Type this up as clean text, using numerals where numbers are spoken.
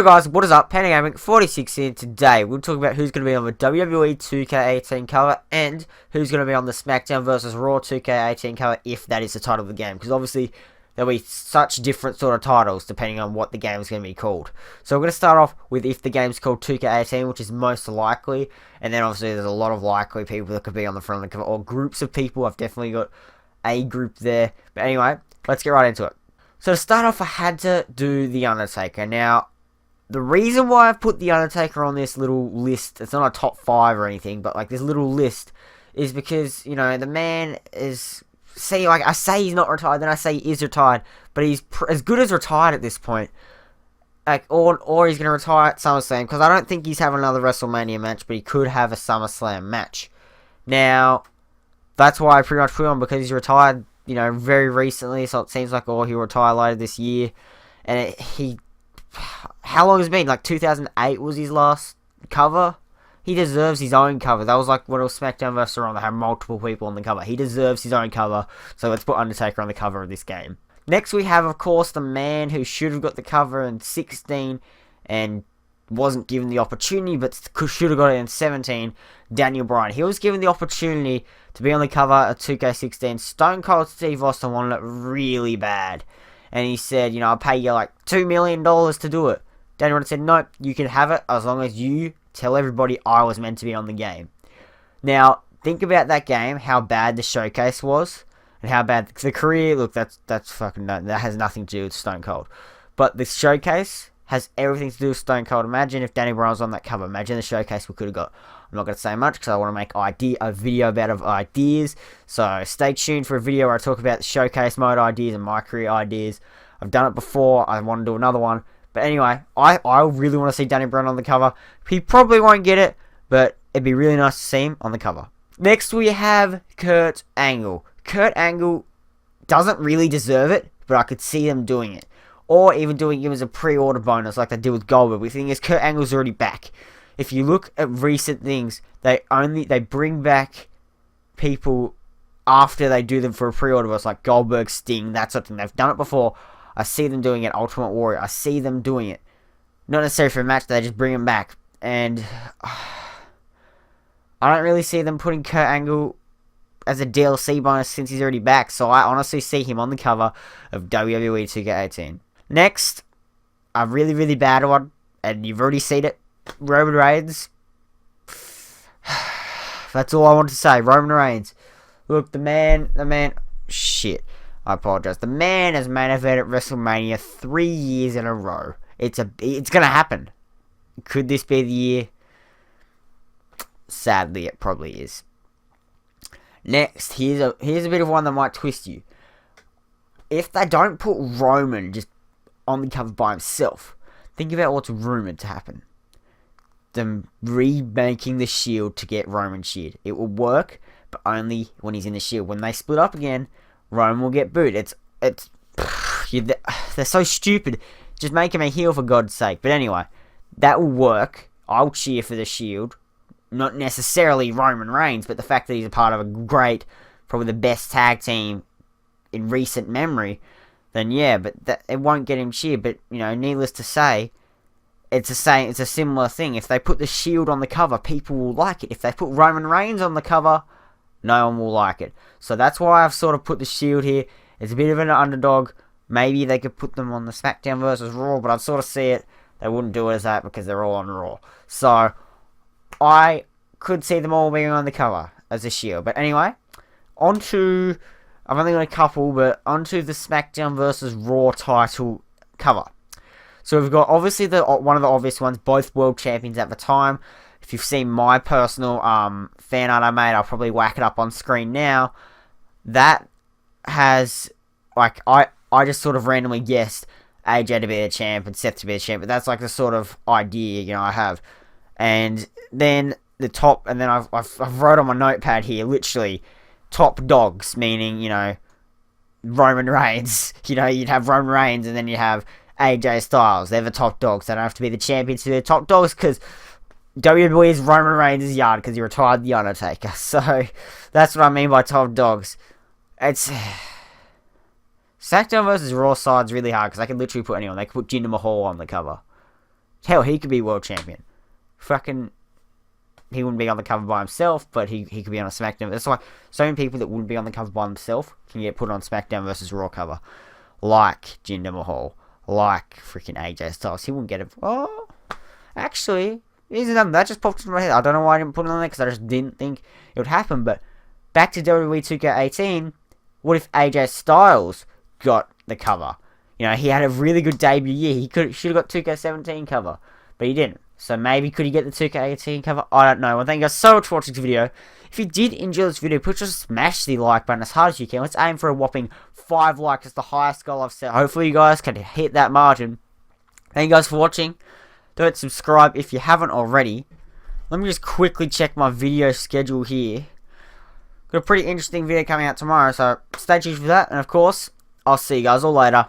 Hey guys, what is up? Panda Gaming 46 here. Today we'll talk about who's going to be on the WWE 2K18 cover and who's going to be on the Smackdown versus Raw 2K18 cover, if that is the title of the game, because obviously there'll be such different sort of titles depending on what the game is going to be called. So we're going to start off with if the game's called 2K18, which is most likely, and then obviously there's a lot of likely people that could be on the front of the cover, or groups of people. I've definitely got a group there, but anyway, let's get right into it. So to start off, I had to do the Undertaker. Now, the reason why I've put the Undertaker on this little list, it's not a top 5 or anything, but like this little list, is because, you know, the man is, see, like I say he's not retired, then I say he is retired, but he's as good as retired at this point. Like, or he's going to retire at SummerSlam, because I don't think he's having another WrestleMania match, but he could have a SummerSlam match. Now, that's why I pretty much put him on, because he's retired, you know, very recently, so it seems like, oh, he'll retire later this year, and how long has it been? Like 2008 was his last cover. He deserves his own cover. That was like when it was SmackDown vs. Raw. They had multiple people on the cover. He deserves his own cover. So let's put Undertaker on the cover of this game. Next we have, of course, the man who should have got the cover in 16 and wasn't given the opportunity, but should have got it in 17, Daniel Bryan. He was given the opportunity to be on the cover of 2K16. Stone Cold Steve Austin wanted it really bad. And he said, you know, I'll pay you like $2 million to do it. Daniel Bryan said, nope, you can have it as long as you tell everybody I was meant to be on the game. Now, think about that game, how bad the showcase was, and how bad the career, look, that's fucking, that has nothing to do with Stone Cold. But the showcase has everything to do with Stone Cold. Imagine if Danny Bryan was on that cover. Imagine the showcase we could have got. I'm not going to say much because I want to make a video about ideas. So stay tuned for a video where I talk about the showcase mode ideas and my career ideas. I've done it before. I want to do another one. But anyway, I really want to see Danny Bryan on the cover. He probably won't get it, but it'd be really nice to see him on the cover. Next we have Kurt Angle. Kurt Angle doesn't really deserve it, but I could see them doing it. Or even doing him as a pre-order bonus like they did with Goldberg. The thing is, Kurt Angle's already back. If you look at recent things, they bring back people after they do them for a pre-order bonus, like Goldberg, Sting, that sort of thing. They've done it before. I see them doing it. Ultimate Warrior, I see them doing it. Not necessarily for a match, they just bring him back. And I don't really see them putting Kurt Angle as a DLC bonus since he's already back. So I honestly see him on the cover of WWE 2K18. Next, a really, really bad one, and you've already seen it, Roman Reigns. That's all I want to say, Roman Reigns. Look, the man, shit, I apologize. The man has main evented WrestleMania 3 years in a row. It's gonna happen. Could this be the year? Sadly, it probably is. Next, here's a bit of one that might twist you. If they don't put Roman just on the cover by himself, think about what's rumored to happen. Them remaking the Shield to get Roman cheered. It will work, but only when he's in the Shield. When they split up again, Roman will get booed. They're so stupid. Just make him a heel for God's sake. But anyway, that will work. I'll cheer for the Shield. Not necessarily Roman Reigns, but the fact that he's a part of a great, probably the best tag team in recent memory, then yeah, but it won't get him cheered. But, you know, needless to say, it's a similar thing. If they put the Shield on the cover, people will like it. If they put Roman Reigns on the cover, no one will like it. So that's why I've sort of put the Shield here. It's a bit of an underdog. Maybe they could put them on the Smackdown versus Raw, but I'd sort of see it. They wouldn't do it as that because they're all on Raw. So I could see them all being on the cover as a Shield. But anyway, onto, I've only got a couple, but onto the Smackdown versus Raw title cover. So we've got obviously one of the obvious ones, both world champions at the time. If you've seen my personal fan art I made, I'll probably whack it up on screen now. That has, like, I just sort of randomly guessed AJ to be the champ and Seth to be the champ, but that's like the sort of idea, you know, I have. And then the top, and then I've wrote on my notepad here, literally, top dogs, meaning, you know, Roman Reigns. You know, you'd have Roman Reigns, and then you have AJ Styles. They're the top dogs. They don't have to be the champions to be the top dogs, because WWE's Roman Reigns' yard, because he retired the Undertaker. So, that's what I mean by top dogs. It's SmackDown versus Raw side's really hard, because they can literally put anyone. They could put Jinder Mahal on the cover. Hell, he could be world champion. Fucking, he wouldn't be on the cover by himself, but he could be on a SmackDown. That's why so many people that wouldn't be on the cover by themselves can get put on SmackDown versus Raw cover. Like Jinder Mahal. Like freaking AJ Styles. He wouldn't get it. Oh, actually, here's another. That just popped into my head. I don't know why I didn't put it on there, because I just didn't think it would happen. But back to WWE 2K18, what if AJ Styles got the cover? You know, he had a really good debut year. He should have got 2K17 cover, but he didn't. So maybe could he get the 2K18 cover? I don't know. Well, thank you guys so much for watching this video. If you did enjoy this video, please just smash the like button as hard as you can. Let's aim for a whopping 5 likes. It's the highest goal I've set. Hopefully you guys can hit that margin. Thank you guys for watching. Don't subscribe if you haven't already. Let me just quickly check my video schedule here. Got a pretty interesting video coming out tomorrow, so stay tuned for that. And of course, I'll see you guys all later.